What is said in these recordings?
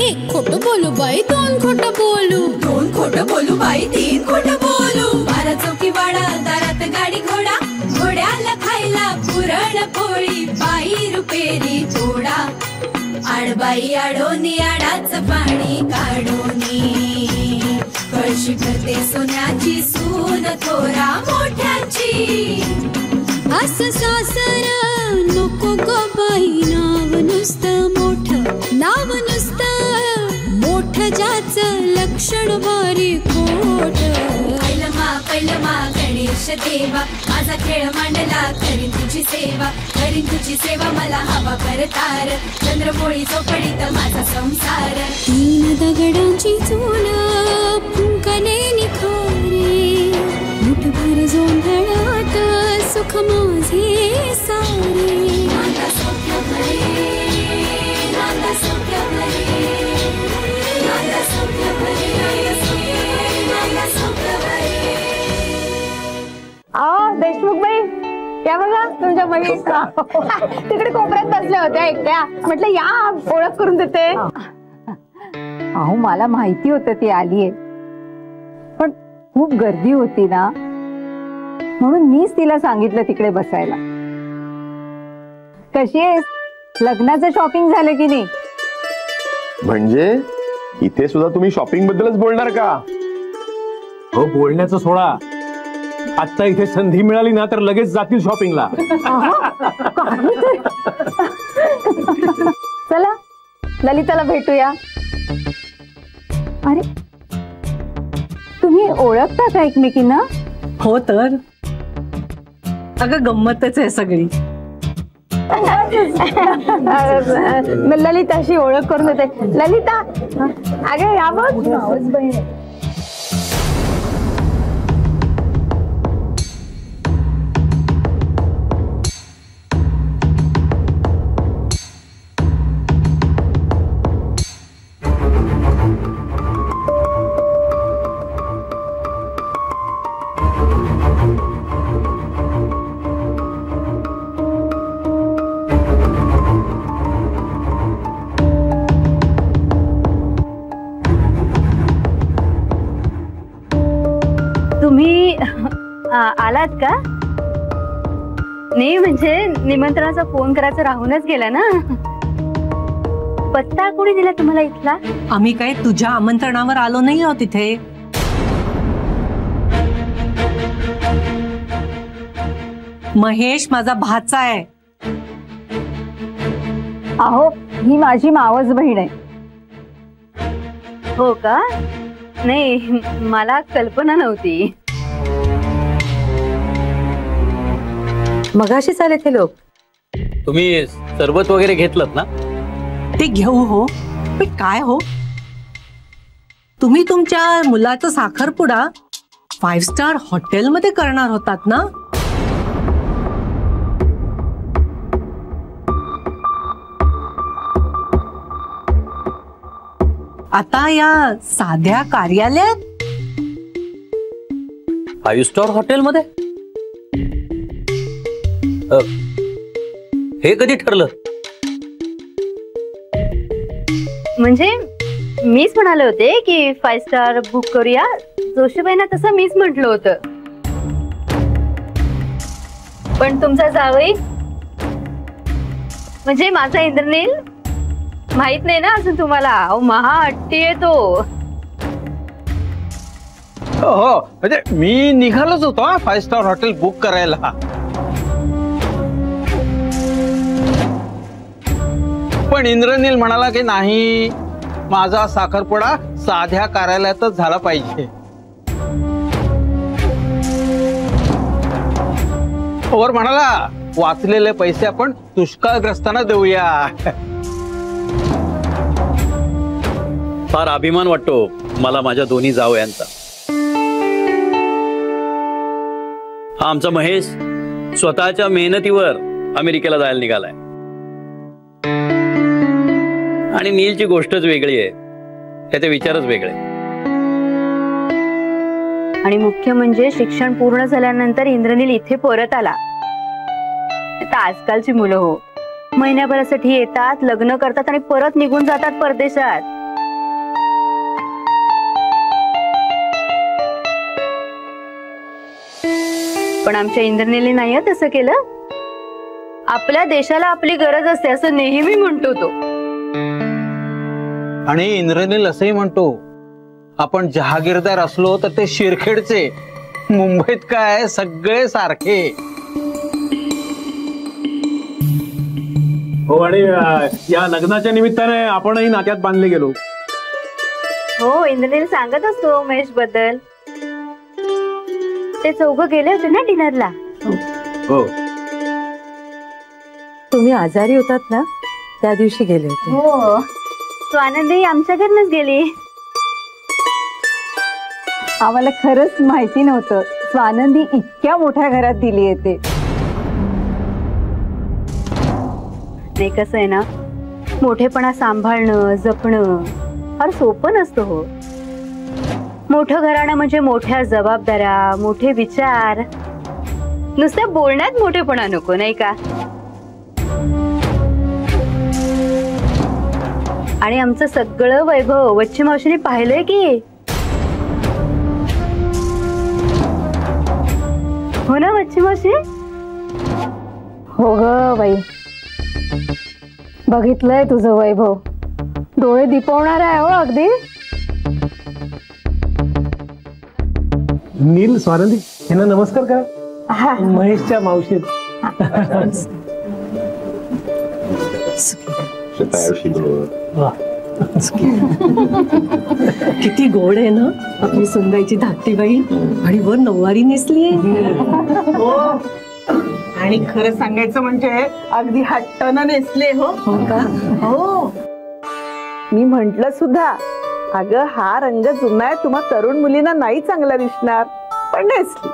एक खोटं बोलू बाई, दोन खोटं बोलू, दोन खोटं बोलू बाई, तीन खोटं बोलू. 12 चौकी वाडा, दारात गाडी घोडा, घोड्याला खायला पुरण पोळी, बाई रुपेरी थोडा. आडबाई आडोनी आडाचं पाणी काढोनी, कळशी करते सोन्याची सून थोरा मोठ्याची. असं सासर नको ग बाई, नाव नुसतं मोठं, नाव नुसतं मोठं, ज्याचं लक्षण भारी खोट. पहिलमा गणेश देवा, माझा खेळ मांडला, करीन तुझी सेवा, करीन तुझी सेवा, मला हवा करतार, चंद्रपोळी चौकडीत माझा संसार. 3 दगडांची चूल फुंकणे निखारे, मुठभर जोंधळात सुख माझे सारे. नांदा सौख्य भरे, नांदा सौख्य भरे, नांदा सौख्य भरे, नांदा सौख्य भरे. देशमुख बाई, या बघा तुमच्या बहिणी तिकडे कोपऱ्यात बसल्या होत्या एकट्या. म्हटलं या ओळख करून देते. अहो मला माहिती होतं ती आलीये, पण खूप गर्दी होती ना, म्हणून मीच तिला सांगितलं तिकडे बसायला. कशी आहेस? लग्नाचं शॉपिंग झालं की नाही? म्हणजे इथे सुद्धा तुम्ही शॉपिंग बद्दलच बोलणार का? हो, बोलण्याचं सोडा. आता इथे संधी मिळाली ना तर लगेच जातील शॉपिंगला. चला ललिताला भेटूया. अरे तुम्ही ओळखता का एकमेकींना? हो तर अगं गंमतच आहे सगळी. ललिताशी ओळख करून देते. ललिता अगं या बघ. तुम्ही आलात का? नाही म्हणजे निमंत्रणाचा फोन करायचा राहूनच गेला ना. पत्ता कोणी दिला तुम्हाला इथला? आम्ही काय तुझ्या आमंत्रणावर आलो नाही आहोत इथे. महेश माझा भाचा आहे. अहो ही माझी मावस बहीण आहे. हो का? नाही मला कल्पना नव्हती. मगाशीच आले ते लोक. तुम्ही सरबत वगैरे घेतलं ना? ते घेऊ हो, पण काय हो, तुम्ही तुमच्या मुलाचा साखरपुडा 5 स्टार हॉटेलमध्ये करणार होतात ना? आता या साध्या कार्यालयात 5 स्टार हॉटेलमध्ये? हे कधी ठरलं? म्हणजे मीच म्हणाले होते की 5 स्टार बुक करूया. जोशीबाईंना तसं मीच म्हटलं होतं. पण तुमचा जावई म्हणजे माझा इंद्रनील माहित नाही ना अजून तुम्हाला. महा हट्टी आहे तो. हो म्हणजे मी निघालोच होतो 5 स्टार हॉटेल बुक करायला. पण इंद्रनील म्हणाला की नाही, माझा साखरपुडा साध्या कार्यालयातच झाला पाहिजे. वर म्हणाला वाचलेले पैसे आपण दुष्काळग्रस्तांना देऊया. फार अभिमान वाटतो मला माझ्या दोन्ही जावयांचा. हा आमचा महेश स्वतःच्या मेहनतीवर अमेरिकेला जायला निघालाय. आणि नीलची गोष्टच वेगळी आहे, त्याचे विचारच वेगळे. आणि मुख्य म्हणजे शिक्षण पूर्ण झाल्यानंतर इंद्रनील इथे परत आला. आता आजकालची मुलं हो महिन्याभरासाठी येतात, लग्न करतात आणि परत निघून जातात परदेशात. पण आमच्या इंद्रनीलने नाही तसं केलं. आपल्या देशाला आपली गरज असते असं नेहमी म्हणतो तो. आणि इंद्रनील असंही म्हणतो, आपण जहागीरदार असलो तर ते शिरखेडचे, मुंबईत काय सगळे सारखे. हो, आणि या लग्नाच्या निमित्ताने आपणही नात्यात बांधले गेलो. हो, इंद्रनील सांगत असतो महेश बद्दल. ते चौघं गेले होते ना डिनरला. हो, तुम्ही आजारी होतात ना त्या दिवशी गेले होते. हो, स्वानंदी आमच्या घरनच गेली. आम्हाला खरंच माहिती नव्हतं स्वानंदी इतक्या मोठ्या घरात दिली येते. नाही, कसं आहे ना, मोठेपणा सांभाळणं जपणं फार सोपं नसतं हो. मोठं घराणं म्हणजे मोठ्या जबाबदाऱ्या, मोठे विचार. नुसत्या बोलण्यात मोठेपणा नको, नाही का? आणि आमचं सगळं वैभव वच्ची मावशीने पाहिलंय की. हो ना वच्ची मावशी? हो ग बाई, बघितलंय तुझं वैभव. डोळे दिपवणार आहे हो अगदी. नील, स्वानंदी यांना नमस्कार करा. महेशच्या मावशी. किती गोड आहे ना आपली सुंदरची धाकटी बहीण. आणि वर नऊवारी नेसली. हो, आणि खरं सांगायचं म्हणजे अगदी हट्टानं नेसले. हो का? हो, मी म्हंटल सुद्धा, अगं हा रंग जुना आहे, तुम्हा तरुण मुलींना नाही चांगला दिसणार, पण नेसली.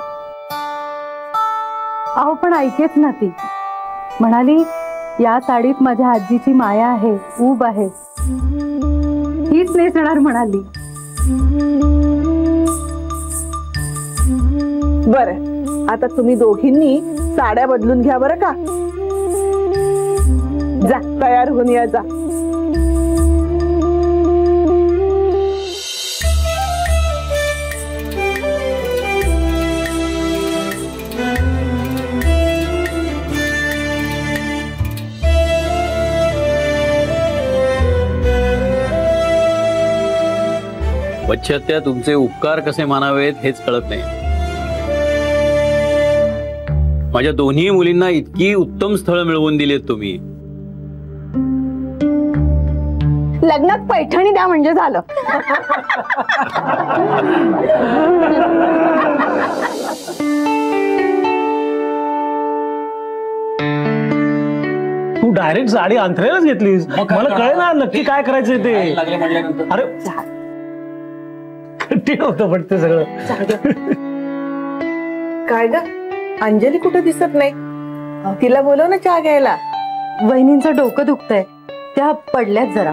अहो पण ऐकेच ना ती. म्हणाली या साडीत माझ्या आजीची माया आहे, ऊब आहे, हीच नेसणार म्हणाली. बरं, आता तुम्ही दोघींनी साड्या बदलून घ्या बरं का. जा, तयार होऊन या. जा. वच्छत्या, तुमचे उपकार कसे मानावेत हेच कळत नाही. माझ्या दोन्ही मुलींना इतकी उत्तम स्थळं मिळवून दिलीत तुम्ही. लग्नात पैठणी द्या म्हणजे झालं. तू डायरेक्ट साडी अंथरायलाच घेतलीस. मला कळे ना नक्की काय करायचंय ते. अरे कठीण होतं पण ते सगळं. काय ग, अंजली कुठे दिसत नाही? तिला बोलव ना चहा घ्यायला. वहिनींचं डोकं दुखतंय, त्या पडल्यात जरा.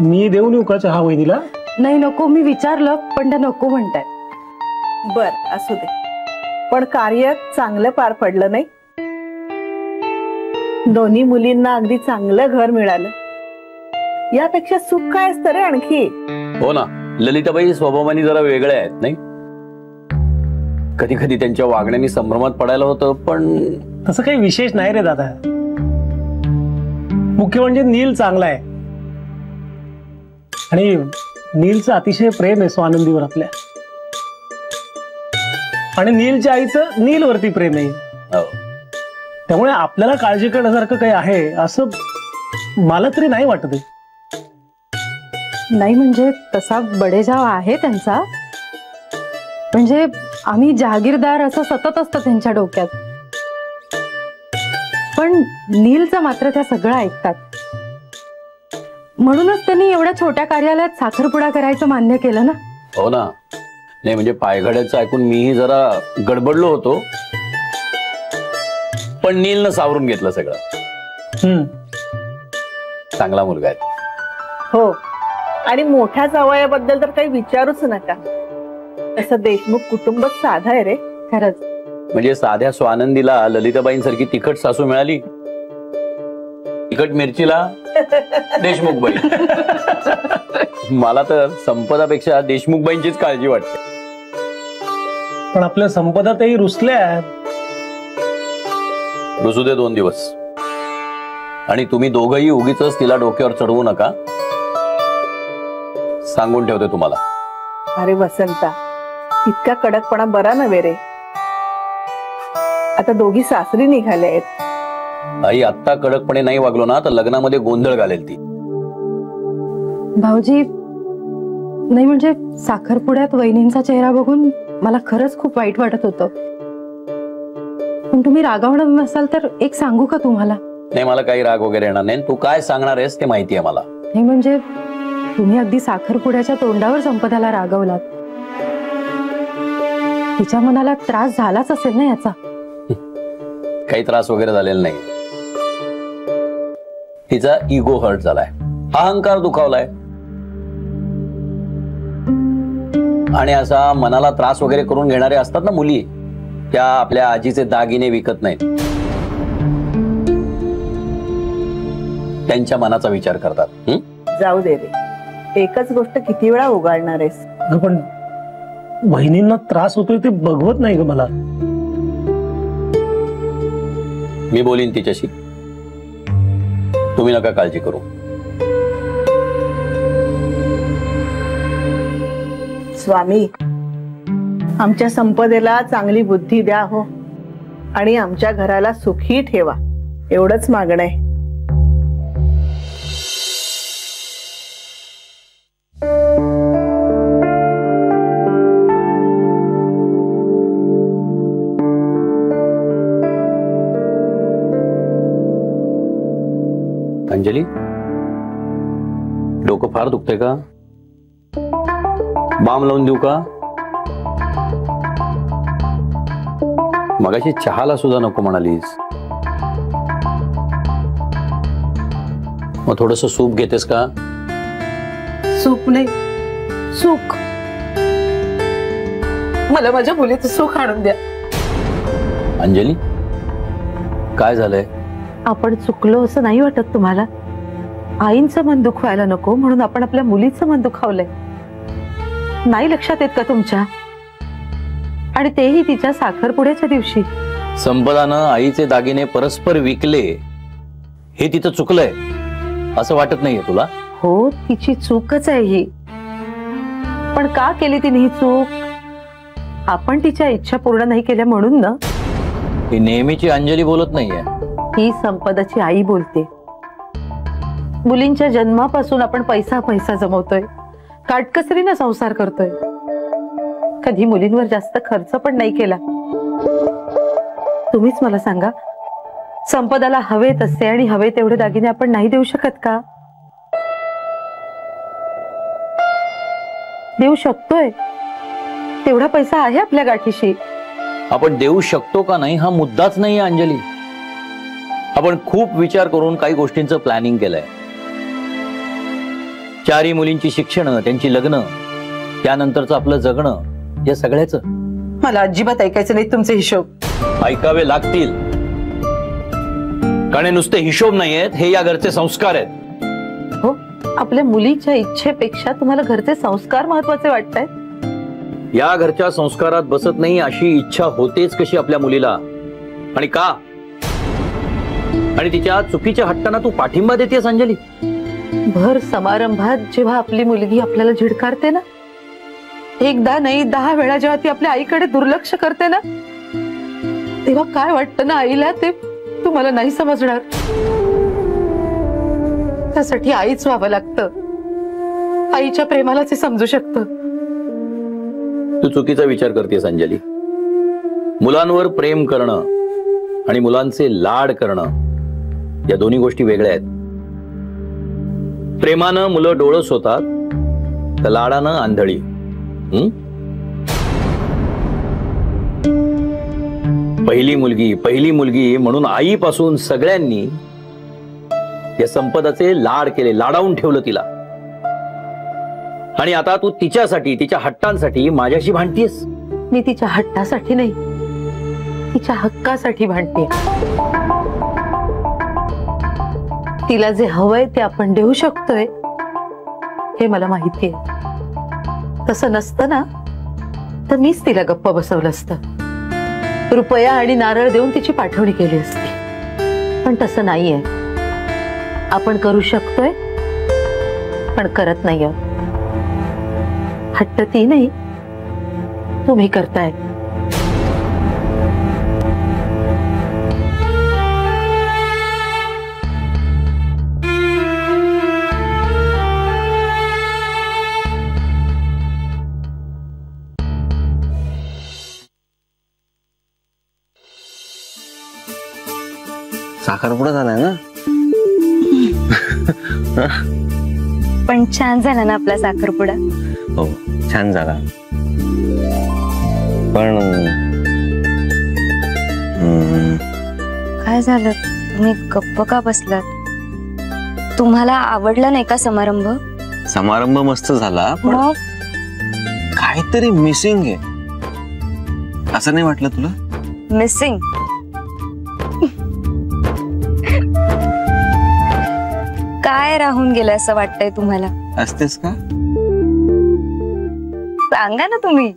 मी देऊन येऊ का चहा वहिनीला? नाही नको, मी विचारलं पण त्या नको म्हणताय. बर, असू दे, पण कार्य चांगलं पार पडलं नाही. दोन्ही मुलींना अगदी चांगलं घर मिळालं. यापेक्षा सुख काय असतं रे आणखी. हो ना, ललिताबाई स्वभावाने जरा वेगळ्या आहेत नाही. कधी कधी त्यांच्या वागण्याने संभ्रमात पडायला होतं, पण तसं काही विशेष नाही रे दादा. मुख्य म्हणजे नील चांगला आहे आणि नीलचं अतिशय प्रेम आहे स्वानंदीवर आपल्या. आणि नीलच्या आईचं नीलवरती प्रेम आहे. त्यामुळे आपल्याला काळजी करण्यासारखं काही आहे असं मला तरी नाही वाटत. नाही म्हणजे तसा बडेजाव आहे त्यांचा. म्हणजे आम्ही जहागीरदार असं सतत असतं त्यांच्या डोक्यात. पण नीलचं मात्र त्या सगळं ऐकतात. म्हणूनच त्यांनी एवढ्या छोट्या कार्यालयात साखरपुडा करायचं मान्य केलं ना. हो ना. नाही म्हणजे पायघड्याचं ऐकून मीही जरा गडबडलो होतो, पण नीलनं सावरून घेतलं सगळं. चांगला मुलगा आहे. हो, आणि मोठ्या जावयाबद्दल तर काही विचारूच नका. तसं देशमुख कुटुंब साधा आहे रे. खरंच. म्हणजे साध्या स्वानंदीला ललिताबाईंसारखी तिखट सासू मिळाली, तिखट मिरचीला देशमुखबाई. मला तर संपदापेक्षा देशमुखबाईंचीच काळजी वाटते. पण आपल्या संपदातही रुसल्या. रुसू दे 2 दिवस. आणि तुम्ही दोघंही उगीच तिला डोक्यावर चढवू नका, सांगून ठेवते तुम्हाला. अरे वसंता, इतका कडकपणा बरा नव्हे रे. आता दोघी सासरी निघाले आहेत. आई आत्ता कडकपणे नाही वागलो ना तर लग्नामध्ये गोंधळ घालेल ती. भाऊजी, नाही म्हणजे साखरपुड्यात वहिनींचा चेहरा बघून मला खरंच खूप वाईट वाटत होतं. पण तुम्ही रागावणार नसाल तर एक सांगू का तुम्हाला? नाही, मला काही राग वगैरे येणार नाही. तू काय सांगणार आहेस ते माहिती आहे मला. नाही म्हणजे तुम्ही अगदी साखरपुड्याच्या तोंडावर संपदाला रागवलात. तिच्या मनाला त्रास झालाच असेल ना याचा? काही त्रास वगैरे झालेला नाही. तिचा इगो हर्ट झालाय, अहंकार दुखावलाय. आणि असा मनाला त्रास वगैरे करून घेणारे असतात ना मुली, त्या आपल्या आजीचे दागिने विकत नाहीत, त्यांच्या मनाचा विचार करतात. जाऊ दे रे, एकच गोष्ट किती वेळा उगाळणार आहेस? पण बहिणींना त्रास होतोय ते बघवत नाही ग मला. मी बोलीन तिच्याशी, तुम्ही नका काळजी करू. स्वामी, आमच्या संपदेला चांगली बुद्धी द्या हो, आणि आमच्या घराला सुखी ठेवा, एवढंच मागणं आहे. अंजली, डोकं फार दुखतंय का? बाम लावून देऊ का? मगाशी चहाला सुद्धा नको म्हणालीस. मग थोडस सूप घेतेस का? सूप नाही, सुख. मला माझ्या मुलीचं सुख आणून द्या. अंजली, काय झालंय? आपण चुकलो असं नाही वाटत तुम्हाला? आईंचं मन दुखवायला नको म्हणून आपण आपल्या मुलीचं मन दुखावलंय. नाही लक्षात येत का तुमच्या? आणि तेही तिच्या साखरपुड्याच्या दिवशी. संपदानं आईचे दागिने परस्पर विकले हे तिचं चुकलंय असं वाटत नाहीये तुला? हो, तिची चूकच आहे ही. पण का केली तिने ही चूक? आपण तिच्या इच्छा पूर्ण नाही केल्या म्हणून ना. ही नेहमीची अंजली बोलत नाहीये, ही संपदाची आई बोलते. मुलींच्या जन्मापासून आपण पैसा पैसा जमवतोय, काटकसरीने संसार करतोय. कधी मुलींवर जास्त खर्च पण नाही केला. तुम्हीच मला सांगा, संपदाला हवे तसे आणि हवे तेवढे दागिने आपण नाही देऊ शकत का? देऊ शकतोय. तेवढा पैसा आहे आपल्या गाठीशी. आपण देऊ शकतो का नाही हा मुद्दाच नाहीये अंजली. आपण खूप विचार करून काही गोष्टींचं प्लॅनिंग केलंय. 4 मुलींची शिक्षण, त्यांची लग्न, त्यानंतरचं आपलं जगणं, या सगळ्याचं. मला अजिबात ऐकायचं नाही तुमचे हिशोब. ऐकावे लागतील, कारण नुसते हिशोब नाहीयेत, हे या घरचे संस्कार आहेत. हो, आपल्या मुलीच्या इच्छेपेक्षा तुम्हाला घरचे संस्कार महत्वाचे वाटतायत? या घरच्या संस्कारात बसत नाही अशी इच्छा होतेच कशी आपल्या मुलीला? आणि का? आणि तिच्या चुकीच्या हट्टांना तू पाठिंबा देतेस अंजली? भर समारंभात जेव्हा आपली मुलगी आपल्याला झिडकारते ना, एकदा नाही 10 वेळा जेव्हा ती आपल्या आईकडे दुर्लक्ष करते ना, तेव्हा काय वाटतं ना आईला, ते तुम्हाला नाही समजणार. त्यासाठी आईच व्हावं लागतं. आईच्या प्रेमालाच हे समजू शकतं. तू चुकीचा विचार करतेस अंजली. मुलांवर प्रेम करणं आणि मुलांचे लाड करणं या दोन्ही गोष्टी वेगळ्या आहेत. प्रेमानं मुलं डोळस होतात, तर लाडानं आंधळी. पहिली मुलगी म्हणून आईपासून सगळ्यांनी या संपदाचे लाड केले, लाडावून ठेवलं तिला. आणि आता तू तिच्यासाठी, तिच्या हट्टांसाठी माझ्याशी भांडतीयस. मी तिच्या हट्टासाठी नाही, तिच्या हक्कासाठी भांडते. तिला जे हवंय ते आपण देऊ शकतोय हे मला माहितीये. तसं नसतं ना तर मीच तिला गप्प बसवलं असतं. रुपया आणि नारळ देऊन तिची पाठवणी केली असती. पण तसं नाहीये. आपण करू शकतोय पण करत नाही आहोत. हट्ट ती नाही, तुम्ही करताय. साखरपुडा झालाय ना? पण छान झाला ना आपला साखरपुडा? हो छान झाला. पण काय झालं, तुम्ही गप्प का बसलात? तुम्हाला आवडला नाही का समारंभ? समारंभ मस्त झाला पण काहीतरी मिसिंग आहे, असं नाही वाटलं तुला? मिसिंग? काय राहून गेलं असं वाटतंय तुम्हाला? असतेस का? सांगा ना तुम्ही.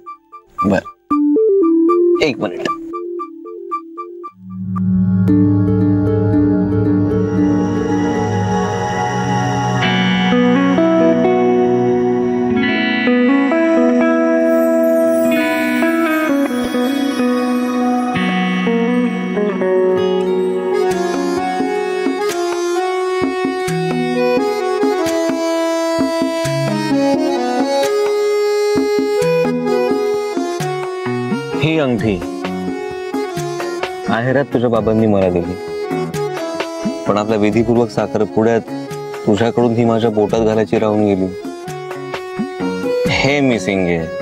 बर, एक मिनिट. ही अंगठी आहेरात तुझ्या बाबांनी मला दिली, पण आपल्या विधीपूर्वक साखरपुड्यात तुझ्याकडून ही माझ्या बोटात घालायची राहून गेली. हे मिसिंग आहे.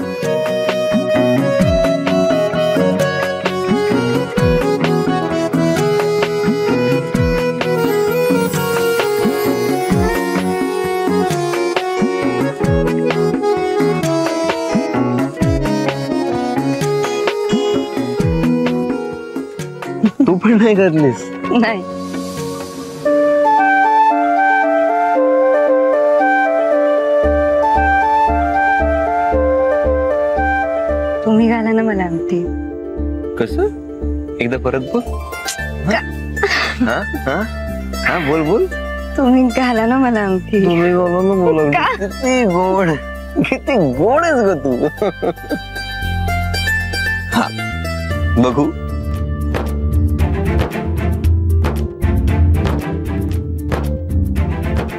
तू पण नाही घातलीस? नाही. तुम्ही घाला ना मला अंगठी. कसं? एकदा परत बोल. हा हा हा बोल बोल. तुम्ही घाला ना मला अंगठी. तुम्ही बोला. किती गोड, किती गोड आहेस ग तू. हा बघू.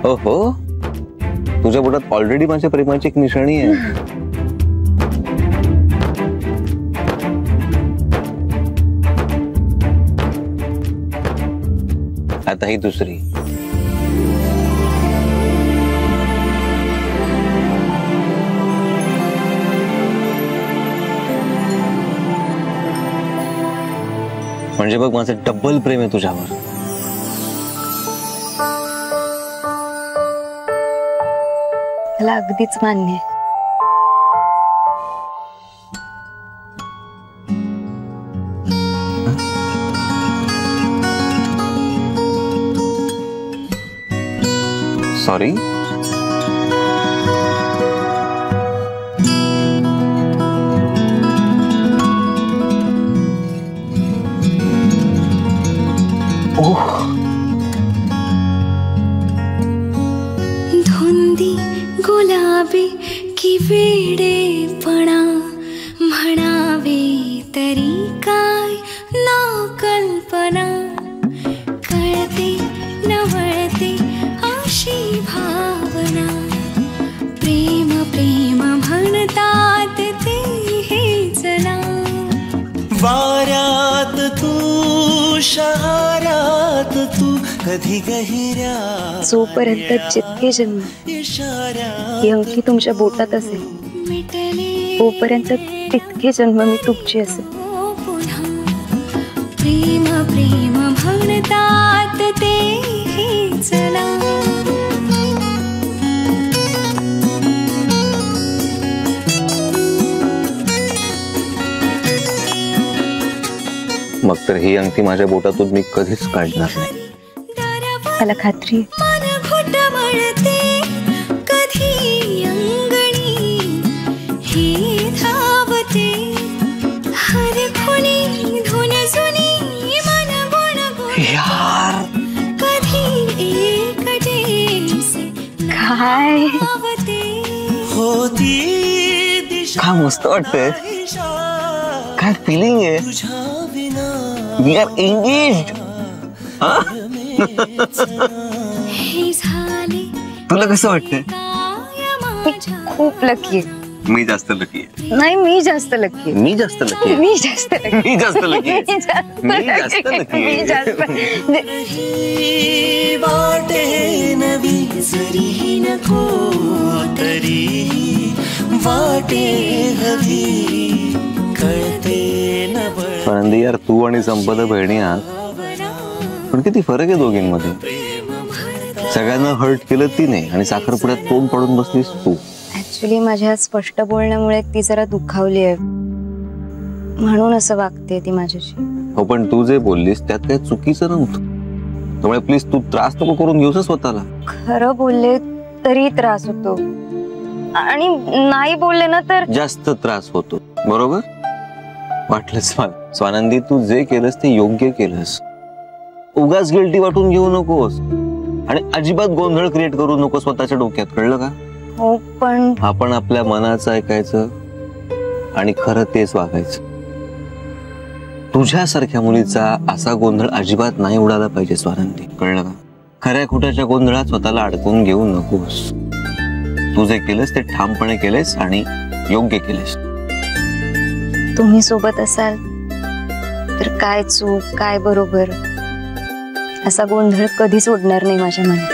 ओहो, तुझ्या बोटात ऑलरेडी माझ्या प्रेमाची एक निशाणी आहे. आता ही दुसरी. म्हणजे बघ, माझं डबल प्रेम आहे तुझ्यावर. मला अगदीच मान्य आहे. सॉरी. धुंदी गुलाबी की वेडेपणा म्हणावे तरी काय ना कल्पना. कळते नवळते अशी भावना. प्रेम प्रेम म्हणतात ते हेच ना. वाऱ्यात तू शहरात तू कधी गहिऱ्या. जोपर्यंत जितके जन्म ही अंगठी तुमच्या बोटात असेल तोपर्यंत तितके जन्म मी तुमची असेल. प्रेम प्रेम म्हणतात ते हेच ना. मग तर ही अंगठी माझ्या बोटातून मी कधीच काढणार नाही. मला खात्री आहे. मन घुटमळते कधी अंगणी हे धावते हर खुणी धुन जुनी मन गुण गुण. यार हाय. होती दिशा काय मस्त वाटतंय. काय फिलिंग आहे. We are engaged. तुला कसं वाटतंय. खूप लकी आहे. मी जास्त लकी आहे. नाही मी जास्त लकी आहे. मी जास्त लकी आहे. मी जास्त लकी. मी जास्त लकी आहे. मी जास्त लकी मी आहे. जास्त वाटे नवी जरी नको तरी वाटे हवी कळते नवळ. आनंदी यार, तू आणि संपदा बहिणी आहात, पण किती फरक आहे दोघींमध्ये. सगळ्यांना हर्ट केलं तिने आणि साखरपुड्यात तोंड पडून बसलीस तू. ऍक्च्युली माझ्या स्पष्ट बोलण्यामुळे ती जरा दुखावली आहे, म्हणून असं वागते ती माझ्याशी. हो, पण तू जे बोललीस त्यात काही चुकीचं नव्हतं. त्यामुळे प्लीज तू त्रास नको करून घेऊस स्वतःला. खरं बोलले तरी त्रास होतो आणि नाही बोलले ना तर जास्त त्रास होतो. बरोबर वाटलंच मला. स्वानंदी, तू जे केलंस ते योग्य केलंस. उगाच गिल्टी वाटून घेऊ नकोस आणि अजिबात गोंधळ क्रिएट करू नको स्वतःच्या डोक्यात. कळलं का. हो, पण आपण आपल्या मनाचं ऐकायचं आणि खरं तेच वागायचं. तुझ्यासारख्या मुलीचा असा गोंधळ अजिबात नाही उडाला पाहिजे स्वानंदी. कळलं का. खऱ्या खोट्याच्या गोंधळात स्वतःला अडकून घेऊ नकोस. तू जे केलंस ते ठामपणे केलेस आणि योग्य केलेस. तुम्ही सोबत असाल तर काय चूक काय बरोबर असा गोंधळ कधीच उडणार नाही माझ्या मनात.